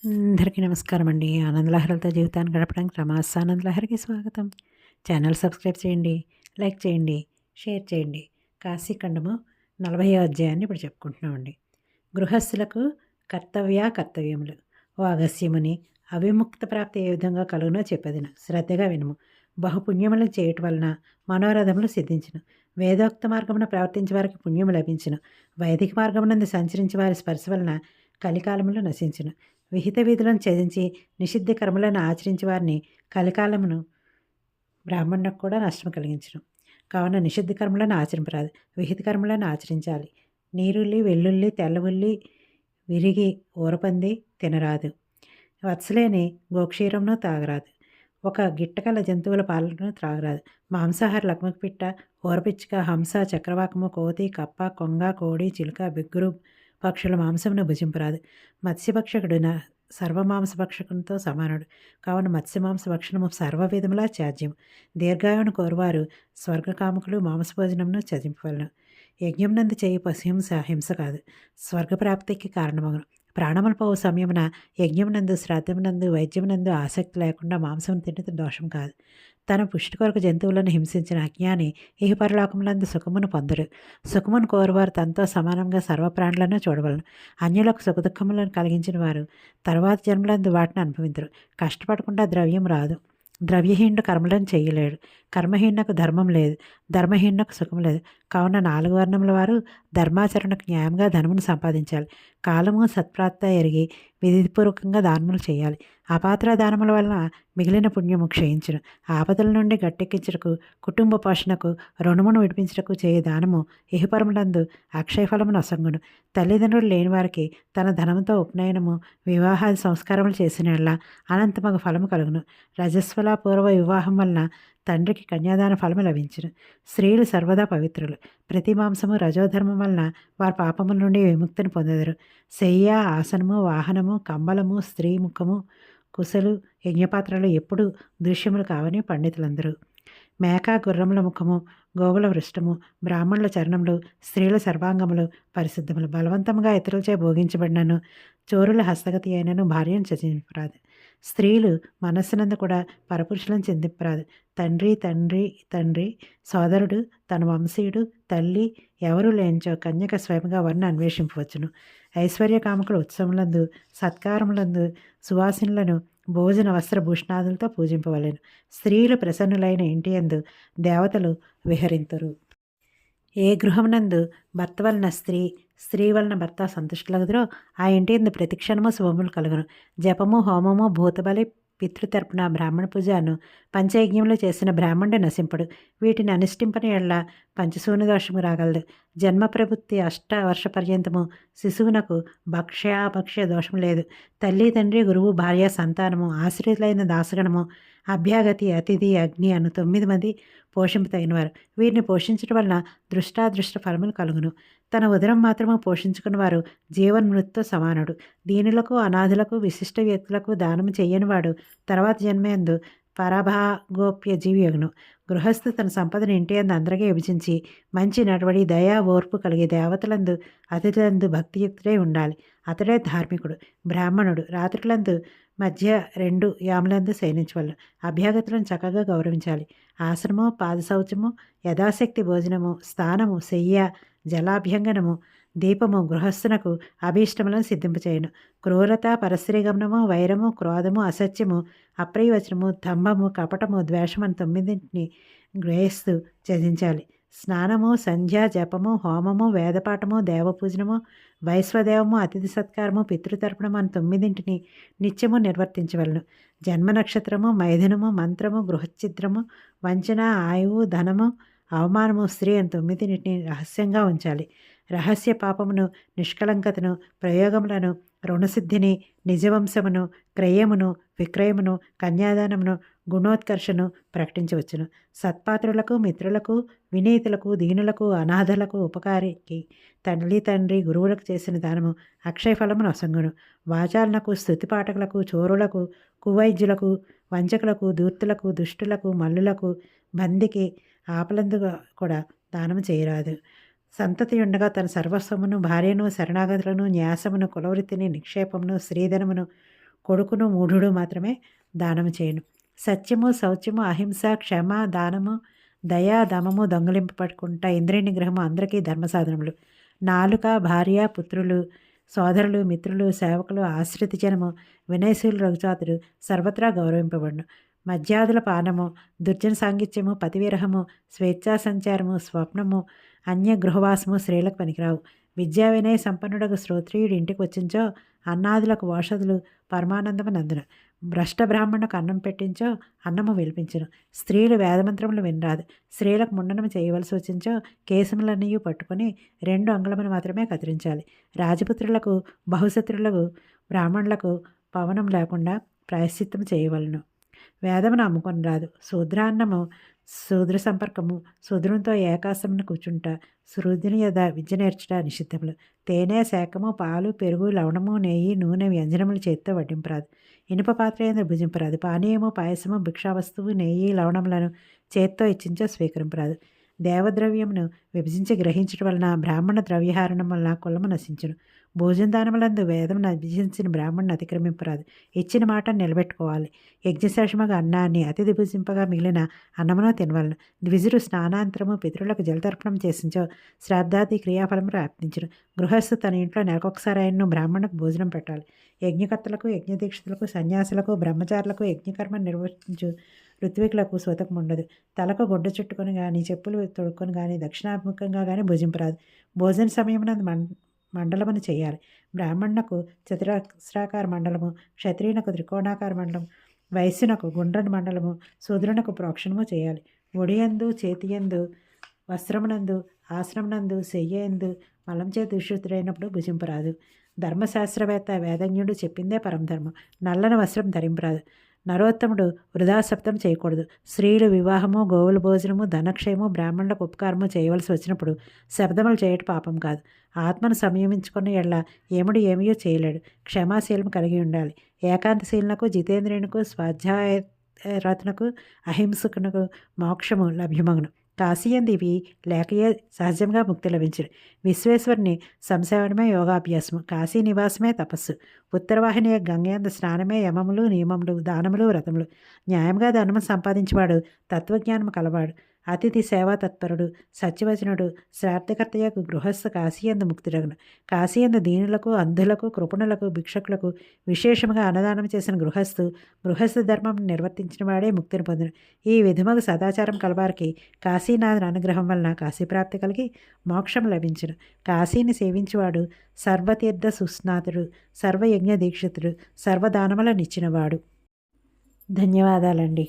అందరికీ నమస్కారం అండి. ఆనందలహరితో జీవితాన్ని గడపడానికి రమాస్ ఆనందలహరికి స్వాగతం. ఛానల్ సబ్స్క్రైబ్ చేయండి, లైక్ చేయండి, షేర్ చేయండి. కాశీఖండము 40వ అధ్యాయాన్ని ఇప్పుడు చెప్పుకుంటున్నామండి. గృహస్థులకు కర్తవ్యములు. ఓ అగస్త్యముని, అవిముక్త ప్రాప్తి ఏ విధంగా కలుగునో చెప్పేదను. శ్రద్ధగా వినుము. బహుపుణ్యములను చేయటం వలన మనోరథములు సిద్ధించును. వేదోక్త మార్గమున ప్రవర్తించే వారికి పుణ్యము లభించును. వైదిక మార్గమునందు సంచరించే వారి స్పర్శ వలన కలికాలములు నశించును. విహిత విధులను త్యజించి నిషిద్ధ కర్మలను ఆచరించే వారిని కలికాలమును బ్రాహ్మణులకు కూడా నష్టం కలిగించును. కావున నిషిద్ధ కర్మలను ఆచరింపరాదు, విహిత కర్మలను ఆచరించాలి. నీరుల్లి, వెల్లుల్లి, తెల్లవుల్లి విరిగి ఊరపంది తినరాదు. వత్సలేని గోక్షీరమును తాగరాదు. ఒక గిట్టకల జంతువుల పాలను త్రాగరాదు. మాంసాహార లక్మపిట్ట, ఊరపిచ్చుక, హంస, చక్రవాకము, కోతి, కప్ప, కొంగ, కోడి, చిలుక, బిగ్గురు పక్షుల మాంసమును భుజింపరాదు. మత్స్యభక్షకుడు సర్వమాంసభక్షకునితో సమానుడు. కావున మత్స్యమాంస భక్షణము సర్వవిధములా త్యాజ్యం. దీర్ఘాయువును కోరువారు స్వర్గకాముకులు మాంసభోజనమును త్యజింపవలను. యజ్ఞమునందు చేయి పశుహింస హింస కాదు, స్వర్గప్రాప్తికి కారణమగును. ప్రాణములు పోవు సమయమున యజ్ఞమునందు, శ్రాద్ధమునందు, వైద్యమునందు ఆసక్తి లేకుండా మాంసం తినది దోషం కాదు. తన పుష్టి కొరకు జంతువులను హింసించిన అజ్ఞాని ఇహపరలోకములందు సుఖమును పొందడు. సుఖమును కోరువారు తనతో సమానంగా సర్వప్రాణులను చూడవలను. అన్యులకు సుఖదుఖములను కలిగించిన వారు తర్వాత జన్మలందు వాటిని అనుభవించరు. కష్టపడకుండా ద్రవ్యం రాదు. ద్రవ్యహీనుడు కర్మలను చేయలేడు. కర్మహీనకు ధర్మం లేదు, ధర్మహీనకు సుఖం లేదు. కావున 4 వర్ణముల వారు ధర్మాచరణకు న్యాయంగా ధనమును సంపాదించాలి. కాలము సత్ప్రాప్త ఎరిగి విధిపూర్వకంగా దానములు చేయాలి. అపాత్ర దానముల వలన మిగిలిన పుణ్యము క్షయించును. ఆపదల నుండి గట్టెక్కించుటకు, కుటుంబ పోషణకు, రుణమును విడిపించుటకు చేయ దానము ఇహపరములందు అక్షయఫలమును అసంగును. తల్లిదండ్రులు లేని వారికి తన ధనముతో ఉపనయనము, వివాహాది సంస్కారములు చేసిన అనంతమగ ఫలము కలుగును. రజస్వల పూర్వ వివాహం వలన తండ్రికి కన్యాదాన ఫలము లభించును. స్త్రీలు సర్వదా పవిత్రులు. ప్రతి మాంసము రజోధర్మం వలన వారి పాపముల నుండి విముక్తిని పొందెదరు. శయ్య, ఆసనము, వాహనము, కంబలము, స్త్రీ ముఖము, కుశలు, యజ్ఞపాత్రలు ఎప్పుడు దృశ్యములు కావని పండితులందరూ. మేక, గుర్రముల ముఖము, గోవుల వృష్టము, బ్రాహ్మణుల చరణములు, స్త్రీల సర్వాంగములు పరిశుద్ధములు. బలవంతంగా ఇతరులచే భోగించబడినను, చోరుల హస్తగతి అయినను భార్యను త్యజింపరాదు. స్త్రీలు మనస్సునందు కూడా పరపురుషులను చెందింపరాదు. తండ్రి సోదరుడు, తన వంశీయుడు, తల్లి ఎవరు లేంచో కన్యక స్వయంగా వారిని అన్వేషింపవచ్చును. ఐశ్వర్య కాముకుల ఉత్సవములందు, సత్కారములందు సువాసినులను భోజన వస్త్ర భూషణాదులతో పూజింపవలెను. స్త్రీలు ప్రసన్నులైన ఇంటి యందు దేవతలు విహరింతురు. ఏ గృహమునందు భర్త వలన స్త్రీ వలన భర్త సంతుష్టులగుదురో ఆ ఇంటి యందు ప్రతిక్షణము శుభములు కలుగును. జపము, హోమము, భూతబలి, పితృతర్పణ, బ్రాహ్మణ పూజను పంచయజ్ఞములు చేసిన బ్రాహ్మణుడు నశింపడు. వీటిని అనుష్ఠింపని ఎడల పంచశూన్య దోషము రాగలదు. జన్మ ప్రవృత్తి 8 వర్ష పర్యంతము శిశువునకు భక్ష్య దోషం లేదు. తల్లి, తండ్రి, గురువు, భార్య, సంతానము, ఆశ్రితులైన దాసగణము, అభ్యాగతి, అతిథి, అగ్ని అను 9 మంది పోషింపు తగినవారు. వీరిని పోషించడం వలన దృష్టాదృష్ట ఫలములు కలుగును. తన ఉదరం మాత్రము పోషించుకున్న వారు జీవన్మృతితో సమానుడు. దీనులకు, అనాథులకు, విశిష్ట వ్యక్తులకు దానము చెయ్యనివాడు తర్వాత జన్మయందు పరభాగోప్య జీవియగును. గృహస్థు తన సంపదను ఇంటి యందు అందరికీ విభజించి మంచి నడవడి, దయా, ఓర్పు కలిగే దేవతలందు అతిథులందు భక్తియుక్తుడై ఉండాలి. అతడే ధార్మికుడు. బ్రాహ్మణుడు రాత్రులందు మధ్య 2 యాములందు శయనించవలను. అభ్యాగతులను చక్కగా గౌరవించాలి. ఆశ్రమము, పాదశౌచము, యథాశక్తి భోజనము, స్నానము, శయ్య, జలాభ్యంగనము, దీపము గృహస్థునకు అభీష్టములను సిద్ధింపచేయను. క్రూరత, పరస్త్రీగమనము, వైరము, క్రోధము, అసత్యము, అప్రియవచనము, దంభము, కపటము, ద్వేషము అని 9 గ్రహిస్తూ త్యజించాలి. స్నానము, సంధ్య, జపము, హోమము, వేదపాఠము, దేవపూజనము, వైశ్వదేవము, అతిథి సత్కారము, పితృతర్పణము అని 9 నిత్యము నిర్వర్తించవలను. జన్మ నక్షత్రము, మైథునము, మంత్రము, గృహఛిద్రము, వంచన, ఆయువు, ధనము, అవమానము, స్త్రీ అని 9 రహస్యంగా ఉంచాలి. రహస్య పాపమును, నిష్కలంకతను, ప్రయోగములను, రుణసిద్ధిని, నిజవంశమును, క్రయమును, విక్రయమును, కన్యాదానమును, గుణోత్కర్షను ప్రకటించవచ్చును. సత్పాత్రులకు, మిత్రులకు, వినీతులకు, దీనులకు, అనాథలకు, ఉపకారికి, తల్లి, తండ్రి, గురువులకు చేసిన దానము అక్షయ ఫలమును అసంగును. వాచాలనకు, స్థుతిపాఠకులకు, చోరులకు, కువైద్యులకు, వంచకులకు, దూర్తులకు, దుష్టులకు, మల్లులకు, బందికి, ఆపలందు కూడా దానము చేయరాదు. సంతతి ఉండగా తన సర్వస్వమును, భార్యను, శరణాగతులను, న్యాసమును, కులవృత్తిని, నిక్షేపమును, స్త్రీధనమును, కొడుకును మూఢుడు మాత్రమే దానము చేయను. సత్యము, శౌచ్యము, అహింస, క్షమ, దానము, దయా, దమము, దొంగలింపబడుకుంటా ఇంద్రియ నిగ్రహము అందరికీ ధర్మ సాధనములు. నాలుక, భార్య, పుత్రులు, సోదరులు, మిత్రులు, సేవకులు, ఆశ్రిత జనము, వినయశీలు రఘుచాతుడు సర్వత్రా గౌరవింపబడును. మద్యాదుల పానము, దుర్జన సాంగిత్యము, పతివిరహము, స్వేచ్ఛా సంచారము, స్వప్నము, అన్య గృహవాసము స్త్రీలకు పనికిరావు. విద్యా వినయ సంపన్నుడకు శ్రోత్రియుడు ఇంటికి వచ్చించో అన్నాదులకు ఓషధులు పరమానందము నందున. భ్రష్ట బ్రాహ్మణుకు అన్నం పెట్టించో అన్నము విలిపించును. స్త్రీలు వేదమంత్రములు వినరాదు. స్త్రీలకు ముండనము చేయవలసి వచ్చించో కేశములన్నీ పట్టుకొని 2 అంగుళములు మాత్రమే కత్తిరించాలి. రాజపుత్రులకు, బహుశత్రులకు, బ్రాహ్మణులకు పవనం లేకుండా ప్రాయశ్చిత్తము చేయవలను. వేదమును అమ్ముకొని రాదు. శూద్రాన్నము, శూద్ర సంపర్కము, శూద్రునితో ఏకాశ్రమను కూర్చుంట, శూద్రుని యొద్ద విద్య నేర్చుట నిషిద్ధములు. తేనె, శాఖము, పాలు, పెరుగు, లవణము, నెయ్యి, నూనె వ్యంజనములు చేతితో వడ్డింపరాదు. ఇనుప పాత్ర యందు భుజింపరాదు. పానీయము, పాయసము, భిక్షావస్తువు, నెయ్యి, లవణములను చేతితో ఇచ్చించో స్వీకరింపరాదు. దేవద్రవ్యమును విభజించి గ్రహించడం వలన బ్రాహ్మణ ద్రవ్యహారణం వలన కులము నశించును. భోజనదానములందు వేదమును అభ్యసించిన బ్రాహ్మణ్ణి అతిక్రమింపరాదు. ఇచ్చిన మాట నిలబెట్టుకోవాలి. యజ్ఞశేషముగా అన్నాన్ని అతిథి భుజింపగా మిగిలిన అన్నమును తినవలను. ద్విజుడు స్నానాంతరము పితరులకు జలతర్పణం చేసించో శ్రాద్ధాది క్రియాఫలము ప్రాప్తించును. గృహస్థు తన ఇంట్లో నెలకొకసారి ఆయన్ను బ్రాహ్మణకు భోజనం పెట్టాలి. యజ్ఞకర్తలకు, యజ్ఞదీక్షితులకు, సన్యాసులకు, బ్రహ్మచారులకు, యజ్ఞకర్మ నిర్వర్తించు ఋత్వికులకు స్వతకం ఉండదు. తలకు గుడ్డ చుట్టుకొని కానీ, చెప్పులు తొడుక్కొని కానీ, దక్షిణాభిముఖంగా కానీ భుజింపరాదు. భోజన సమయమున మండలమును చేయాలి. బ్రాహ్మణునకు చతురస్రాకార మండలము, క్షత్రియునకు త్రికోణాకార మండలం, వైశ్యునకు గుండ్రని మండలము, శూద్రునకు ప్రోక్షణము చేయాలి. ఒడియందు, చేతియందు, వస్త్రమునందు, ఆశ్రమనందు, శయ్యందు మలం చేతి విశుద్ధుడైనప్పుడు భుజింపరాదు. ధర్మశాస్త్రవేత్త వేదజ్ఞుడు చెప్పిందే పరమధర్మం. నల్లని వస్త్రం ధరింపరాదు. నరోత్తముడు వృధాశబ్దం చేయకూడదు. స్త్రీలు వివాహము, గోవుల భోజనము, ధనక్షయము, బ్రాహ్మణులకు ఉపకారము చేయవలసి వచ్చినప్పుడు శబ్దములు చేయటం పాపం కాదు. ఆత్మను సంయమించుకున్న ఎడల ఏముడు ఏమీయో చేయలేడు. క్షమాశీలము కలిగి ఉండాలి. ఏకాంతశీలనకు, జితేంద్రియునకు, స్వాధ్యాయరతునకు, అహింసకునకు మోక్షము లభ్యమగును. కాశీయందు ఇవి లేకయే సహజంగా ముక్తి లభించును. విశ్వేశ్వరుని సంసేవనమే యోగాభ్యాసము. కాశీ నివాసమే తపస్సు. ఉత్తరవాహిని గంగయందు స్నానమే యమములు, నియమములు, దానములు, వ్రతములు. న్యాయంగా ధనము సంపాదించేవాడు తత్వజ్ఞానము కలవాడు. అతిథి సేవా తత్పరుడు, సత్యవచనుడు, శ్రార్థకర్తయ్యకు గృహస్థ కాశీయందు ముక్తిరగును. కాశీయందు దీనులకు, అంధులకు, కృపణులకు, భిక్షకులకు విశేషముగా అన్నదానం చేసిన గృహస్థ ధర్మం నిర్వర్తించిన వాడే ముక్తిని పొందును. ఈ విధముగా సదాచారం కలవారికి కాశీనాథుని అనుగ్రహం వలన కాశీప్రాప్తి కలిగి మోక్షం లభించును. కాశీని సేవించువాడు సర్వతీర్థ సుస్నాతుడు, సర్వయజ్ఞ దీక్షితుడు, సర్వదానములనిచ్చినవాడు. ధన్యవాదాలండి.